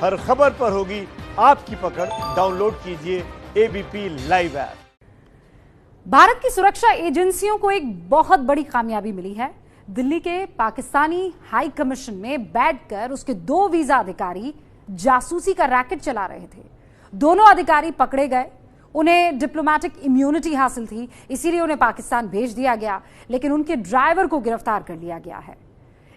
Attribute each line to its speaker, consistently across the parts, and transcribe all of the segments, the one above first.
Speaker 1: हर खबर पर होगी आपकी पकड़। डाउनलोड कीजिए एबीपी लाइव ऐप।
Speaker 2: भारत की सुरक्षा एजेंसियों को एक बहुत बड़ी कामयाबी मिली है। दिल्ली के पाकिस्तानी हाई कमीशन में बैठकर उसके 2 वीजा अधिकारी जासूसी का रैकेट चला रहे थे। दोनों अधिकारी पकड़े गए। उन्हें डिप्लोमेटिक इम्यूनिटी हासिल थी, इसीलिए उन्हें पाकिस्तान भेज दिया गया, लेकिन उनके ड्राइवर को गिरफ्तार कर लिया गया है।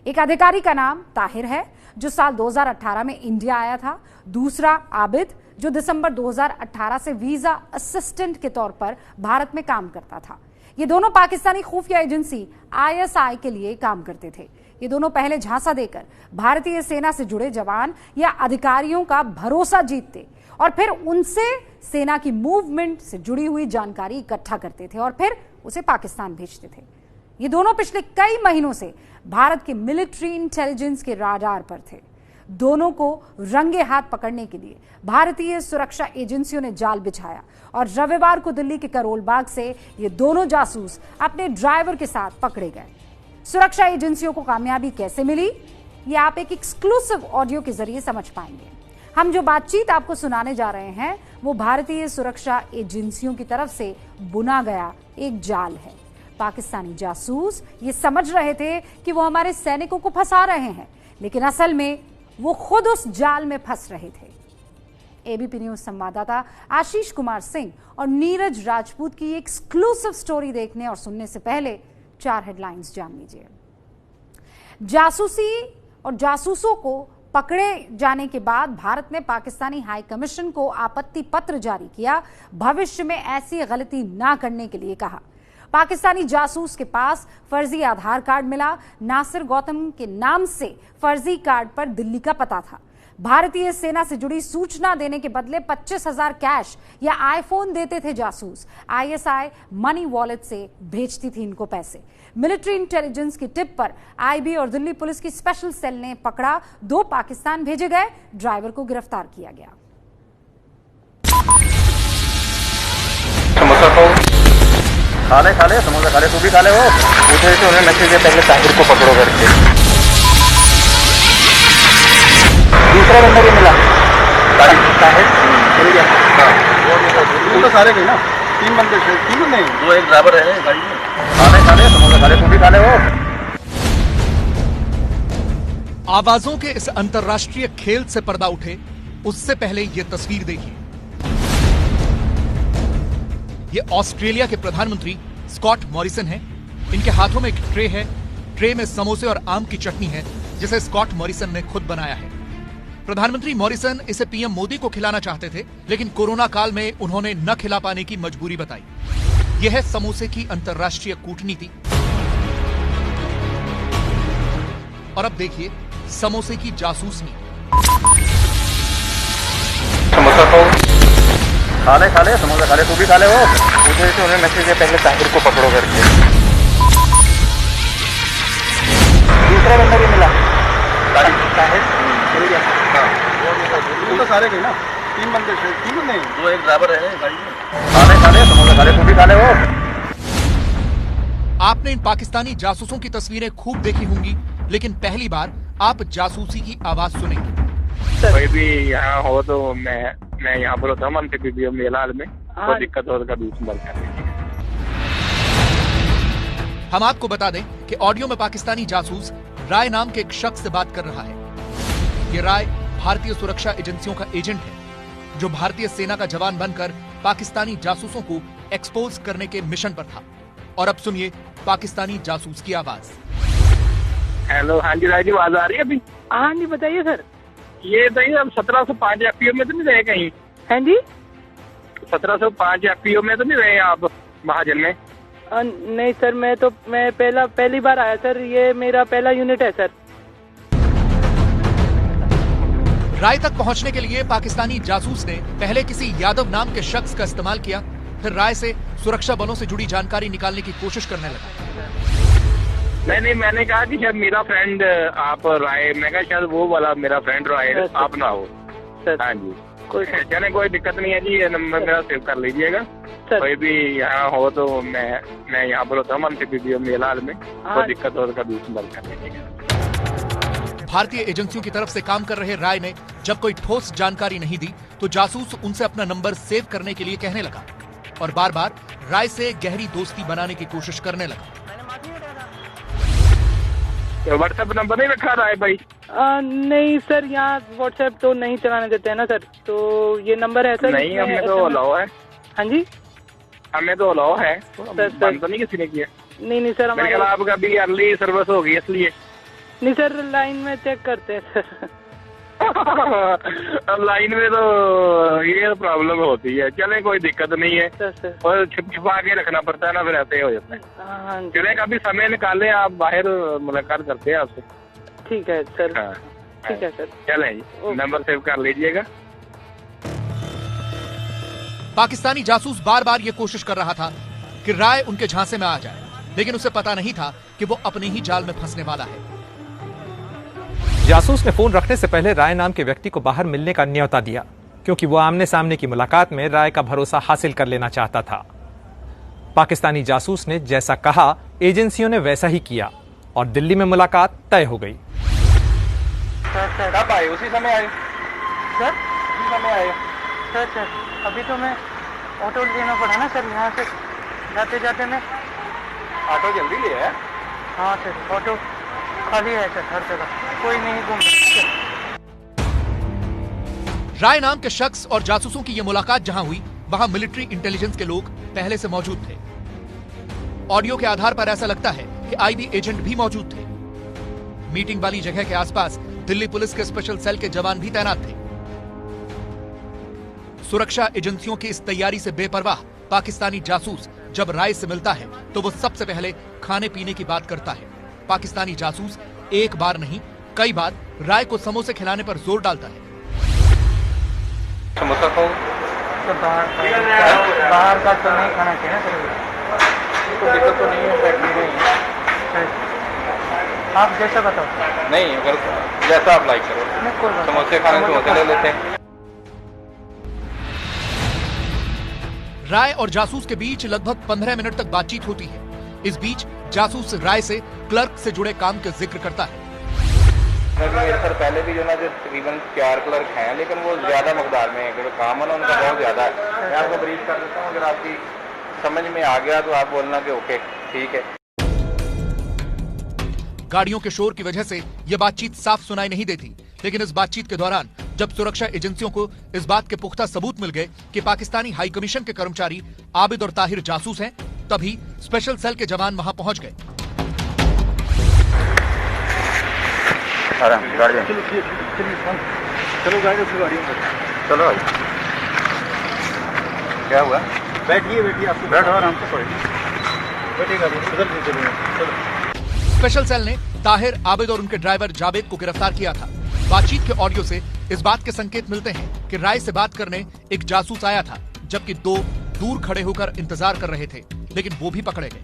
Speaker 2: एक अधिकारी का नाम ताहिर है, जो साल 2018 में इंडिया आया था। दूसरा आबिद, जो दिसंबर 2018 से वीजा असिस्टेंट के तौर पर भारत में काम करता था। ये दोनों पाकिस्तानी खुफिया एजेंसी ISI के लिए काम करते थे। ये दोनों पहले झांसा देकर भारतीय सेना से जुड़े जवान या अधिकारियों का भरोसा जीतते और फिर उनसे सेना की मूवमेंट से जुड़ी हुई जानकारी इकट्ठा करते थे और फिर उसे पाकिस्तान भेजते थे। ये दोनों पिछले कई महीनों से भारत के मिलिट्री इंटेलिजेंस के राडार पर थे। दोनों को रंगे हाथ पकड़ने के लिए भारतीय सुरक्षा एजेंसियों ने जाल बिछाया और रविवार को दिल्ली के करोल बाग से ये दोनों जासूस अपने ड्राइवर के साथ पकड़े गए। सुरक्षा एजेंसियों को कामयाबी कैसे मिली, ये आप एक एक्सक्लूसिव ऑडियो के जरिए समझ पाएंगे। हम जो बातचीत आपको सुनाने जा रहे हैं वो भारतीय सुरक्षा एजेंसियों की तरफ से बुना गया एक जाल है। पाकिस्तानी जासूस ये समझ रहे थे कि वो हमारे सैनिकों को फंसा रहे हैं, लेकिन असल में वो खुद उस जाल में फंस रहे थे। एबीपी न्यूज संवाददाता आशीष कुमार सिंह और नीरज राजपूत की एक्सक्लूसिव स्टोरी देखने और सुनने से पहले 4 हेडलाइंस जान लीजिए। जासूसी और जासूसों को पकड़े जाने के बाद भारत ने पाकिस्तानी हाई कमीशन को आपत्ति पत्र जारी किया। भविष्य में ऐसी गलती ना करने के लिए कहा। पाकिस्तानी जासूस के पास फर्जी आधार कार्ड मिला। नासिर गौतम के नाम से फर्जी कार्ड पर दिल्ली का पता था। भारतीय सेना से जुड़ी सूचना देने के बदले 25,000 कैश या आईफोन देते थे जासूस। ISI मनी वॉलेट से भेजती थी इनको पैसे। मिलिट्री इंटेलिजेंस की टिप पर IB और दिल्ली पुलिस की स्पेशल सेल ने पकड़ा। 2 पाकिस्तान भेजे गए। ड्राइवर को गिरफ्तार किया गया।
Speaker 3: खा ले समोसा खा ले, तू भी खा ले। वो पूछे थे उन्हें मैसेज दिया पहले ताहिर को पकड़ो करके। दूसरा बंदा भी मिला, ताहिर मिल गया। वो तो सारे गए ना, 3 बंदे थे। 3 नहीं, 2 एक ड्राइवर है गाड़ी में। खा ले समोसा खा ले, तू भी खा ले। वो
Speaker 4: आवाजों के इस अंतर्राष्ट्रीय खेल से पर्दा उठे उससे पहले ये तस्वीर देखिए। ये ऑस्ट्रेलिया के प्रधानमंत्री स्कॉट मॉरिसन हैं। इनके हाथों में एक ट्रे है। ट्रे में समोसे और आम की चटनी है, जिसे स्कॉट मॉरिसन ने खुद बनाया है। प्रधानमंत्री मॉरिसन इसे PM मोदी को खिलाना चाहते थे, लेकिन कोरोना काल में उन्होंने न खिला पाने की मजबूरी बताई। यह है समोसे की अंतर्राष्ट्रीय कूटनीति। और अब देखिए समोसे की जासूसनी।
Speaker 3: खा ले समोसा खा ले, तू भी खा ले। वो पूछे थे उन्हें मैसेज दिया पहले ताहिर को पकड़ो करके। दूसरा बंदा भी मिला, ताहिर मिल गया। वो तो सारे गए ना, 3 बंदे थे। 3 नहीं, 2 एक ड्राइवर है गाड़ी में। खा ले समोसा खा ले, तू भी खा ले। वो
Speaker 4: आपने इन पाकिस्तानी जासूसों की तस्वीरें खूब देखी होंगी, लेकिन पहली बार आप जासूसी की आवाज सुनेंगे।
Speaker 3: कोई भी यहाँ हो तो मैं यहाँ पर होता हूँ MTPBO मेलाल में। कोई दिक्कत हो तो कभी संपर्क कर लीजिए।
Speaker 4: हम आपको बता दें कि ऑडियो में पाकिस्तानी जासूस राय नाम के एक शख्स से बात कर रहा है। ये राय भारतीय सुरक्षा एजेंसियों का एजेंट है, जो भारतीय सेना का जवान बनकर पाकिस्तानी जासूसों को एक्सपोज करने के मिशन पर था। और अब सुनिए पाकिस्तानी जासूस की आवाज।
Speaker 3: हेलो, हाँ जी राय जी, आवाज आ रही है अभी?
Speaker 5: हाँ जी, बताइए सर।
Speaker 3: ये बताइए, अब 1705 FPO में तो नहीं रहे कहीं?
Speaker 5: हाँ जी,
Speaker 3: 1705 FPO में तो नहीं रहे आप महाजन में?
Speaker 5: नहीं सर, मैं पहली बार आया सर। ये मेरा पहला यूनिट है सर।
Speaker 4: राय तक पहुंचने के लिए पाकिस्तानी जासूस ने पहले किसी यादव नाम के शख्स का इस्तेमाल किया, फिर राय से सुरक्षा बलों से जुड़ी जानकारी निकालने की कोशिश करने लगा।
Speaker 3: नहीं, मैंने कहा कि शायद मेरा फ्रेंड आप राय, मैं कहा शायद वो वाला मेरा फ्रेंड राय आप ना हो। हाँ जी, चले कोई दिक्कत नहीं है जी। ये नंबर मेरा सेव कर लीजिएगा। कोई भी यहाँ हो तो मैं यहाँ पर होता हूँ MTPBO मेलाल में। कोई दिक्कत हो तो कभी संपर्क कर लीजिएगा।
Speaker 4: भारतीय एजेंसियों की तरफ से काम कर रहे राय ने जब कोई ठोस जानकारी नहीं दी तो जासूस उनसे अपना नंबर सेव करने के लिए कहने लगा और बार बार राय से गहरी दोस्ती बनाने की कोशिश करने लगा।
Speaker 3: व्हाट्सएप नंबर नहीं रखा राय भाई?
Speaker 5: नहीं सर, यहाँ व्हाट्सएप तो नहीं चलाने देते हैं ना सर, तो ये नंबर है सर?
Speaker 3: नहीं, हमें तो अलाउ है।
Speaker 5: हाँ जी,
Speaker 3: हमें तो अलाउ है, बंद तो नहीं किसी ने किया।
Speaker 5: नहीं सर,
Speaker 3: हमारे आपका भी अर्ली सर्विस होगी इसलिए। नहीं
Speaker 5: सर, लाइन में चेक करते हैं सर।
Speaker 3: अब लाइन में तो ये प्रॉब्लम होती है। चले, कोई दिक्कत नहीं है
Speaker 5: सर।
Speaker 3: और छिपा के रखना पड़ता है ना, फिर ऐसे ही हो जाता है। चले, कभी समय निकाले, आप बाहर मुलाकात करते हैं आपसे।
Speaker 5: ठीक है सर।
Speaker 3: हाँ,
Speaker 5: ठीक है सर।
Speaker 3: चलें जी, नंबर सेव कर लीजिएगा।
Speaker 4: पाकिस्तानी जासूस बार बार ये कोशिश कर रहा था कि राय उनके झांसे में आ जाए, लेकिन उसे पता नहीं था कि वो अपने ही जाल में फंसने वाला है।
Speaker 6: जासूस ने फोन रखने से पहले राय नाम के व्यक्ति को बाहर मिलने का न्योता दिया, क्योंकि वो आमने सामने की मुलाकात में राय का भरोसा हासिल कर लेना चाहता था। पाकिस्तानी जासूस ने जैसा कहा, एजेंसियों ने वैसा ही किया और दिल्ली में मुलाकात तय हो गई।
Speaker 3: कब आए? उसी समय आए
Speaker 5: सर?
Speaker 3: उसी समय आए
Speaker 5: सर, अभी तो मैं ऑटो लेना पड़ा ना सर, यहाँ से जाते जाते मैं।
Speaker 3: ऑटो जल्दी ले आया?
Speaker 5: हाँ सर, ऑटो खाली है सर, हर जगह कोई नहीं घूम।
Speaker 4: राय नाम के शख्स और जासूसों की यह मुलाकात जहां हुई, वहां मिलिट्री इंटेलिजेंस के लोग पहले से मौजूद थे। ऑडियो के आधार पर ऐसा लगता है कि आईबी एजेंट भी मौजूद थे। मीटिंग वाली जगह के आसपास दिल्ली पुलिस के स्पेशल सेल के जवान भी तैनात थे। सुरक्षा एजेंसियों की इस तैयारी से बेपरवाह पाकिस्तानी जासूस जब राय से मिलता है तो वो सबसे पहले खाने पीने की बात करता है। पाकिस्तानी जासूस एक बार नहीं, कई बार राय को समोसे खिलाने पर जोर डालता है।
Speaker 3: समोसा खाओ
Speaker 5: तो बाहर का तो नहीं खाना चाहिए ना,
Speaker 3: तो दिक्कत तो नहीं है, फैक्ट्री नहीं है।
Speaker 5: आप जैसा बताओ।
Speaker 3: नहीं, अगर जैसा आप लाइक करो, समोसे खाने समोसे ले लेते हैं।
Speaker 4: राय और जासूस के बीच लगभग 15 मिनट तक बातचीत होती है। इस बीच जासूस राय से क्लर्क से जुड़े काम का जिक्र करता है।
Speaker 3: सर, पहले भी जो ना, जो तकरीबन 4 क्लर्क हैं, लेकिन वो ज्यादा मकदार में है, काम है ना उनका बहुत ज्यादा है। मैं आपको ब्रीफ कर देता हूँ, अगर आपकी समझ में आ गया तो आप बोलना कि ओके ठीक है।
Speaker 4: गाड़ियों के शोर की वजह से यह बातचीत साफ सुनाई नहीं देती, लेकिन इस बातचीत के दौरान जब सुरक्षा एजेंसियों को इस बात के पुख्ता सबूत मिल गए कि पाकिस्तानी हाई कमीशन के कर्मचारी आबिद और ताहिर जासूस हैं, तभी स्पेशल सेल के जवान वहां पहुंच गए।
Speaker 3: चलो, क्या हुआ? बैठिए, आपको बैठो आराम से, बैठिए गाड़ी चलो।
Speaker 4: स्पेशल सेल ने ताहिर, आबिद और उनके ड्राइवर जावेद को गिरफ्तार किया था। बातचीत के ऑडियो से इस बात के संकेत मिलते हैं कि राय से बात करने एक जासूस आया था, जबकि 2 दूर खड़े होकर इंतजार कर रहे थे, लेकिन वो भी पकड़े गए।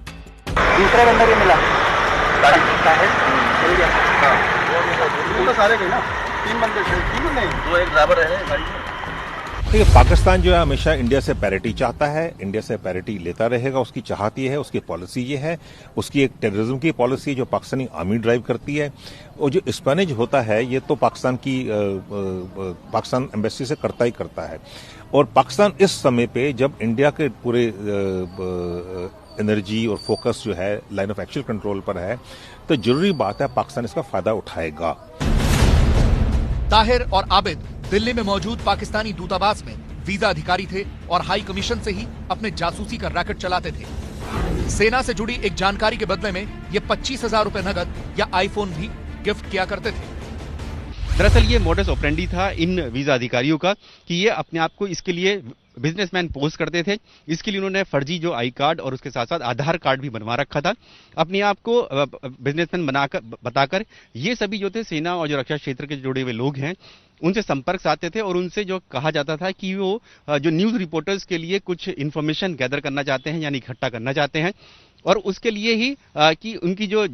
Speaker 5: दूसरा बंदा भी मिला।
Speaker 3: तो सारे गए ना, 3 बंदे थे, 3 नहीं, 2 एक ड्राइवर है गाड़ी में।
Speaker 1: देखिए, पाकिस्तान जो है हमेशा इंडिया से पैरिटी चाहता है, इंडिया से पैरिटी लेता रहेगा। उसकी चाहत ये है, उसकी पॉलिसी ये है। उसकी एक टेररिज्म की पॉलिसी है जो पाकिस्तानी आर्मी ड्राइव करती है। और जो स्पैनेज होता है ये तो पाकिस्तान एम्बेसी से करता ही करता है। और पाकिस्तान इस समय पे जब इंडिया के पूरे एनर्जी और फोकस जो है लाइन ऑफ एक्चुअल कंट्रोल पर है, तो जरूरी बात है पाकिस्तान इसका फायदा उठाएगा।
Speaker 4: ताहिर और आबिद दिल्ली में मौजूद पाकिस्तानी दूतावास में वीजा अधिकारी थे और हाई कमीशन से ही अपने जासूसी का रैकेट चलाते थे। सेना से जुड़ी एक जानकारी के बदले में ये 25,000 रुपए नगद या आईफोन भी गिफ्ट किया करते थे।
Speaker 7: दरअसल ये मोडस ऑपरेंडी था इन वीजा अधिकारियों का कि ये अपने आप को इसके लिए बिजनेसमैन पोस्ट करते थे। इसके लिए उन्होंने फर्जी जो आई कार्ड और उसके साथ साथ आधार कार्ड भी बनवा रखा था। अपने आप को बिजनेसमैन बताकर ये सभी जो थे सेना और जो रक्षा क्षेत्र के जुड़े हुए लोग हैं उनसे संपर्क साधते थे और उनसे जो कहा जाता था कि वो जो न्यूज रिपोर्टर्स के लिए कुछ इन्फॉर्मेशन गैदर करना चाहते हैं, यानी इकट्ठा करना चाहते हैं, और उसके लिए ही कि उनकी जो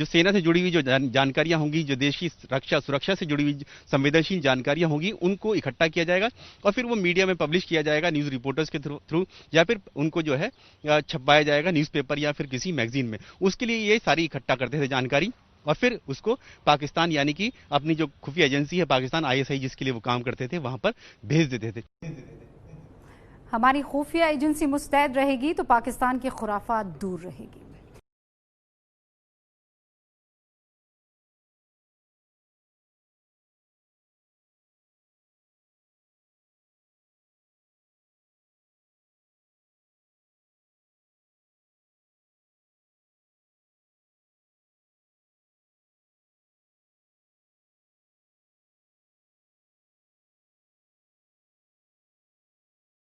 Speaker 7: सेना से जुड़ी हुई जो जानकारियां होंगी, जो देशी रक्षा सुरक्षा से जुड़ी हुई संवेदनशील जानकारियां होंगी, उनको इकट्ठा किया जाएगा और फिर वो मीडिया में पब्लिश किया जाएगा न्यूज रिपोर्टर्स के थ्रू, या फिर उनको जो है छपवाया जाएगा न्यूज़पेपर या फिर किसी मैगजीन में। उसके लिए ये सारी इकट्ठा करते थे जानकारी। और फिर उसको पाकिस्तान यानी कि अपनी जो खुफिया एजेंसी है पाकिस्तान ISI जिसके लिए वो काम करते थे वहां पर भेज देते थे।
Speaker 2: हमारी खुफिया एजेंसी मुस्तैद रहेगी तो पाकिस्तान की खुराफात दूर रहेगी।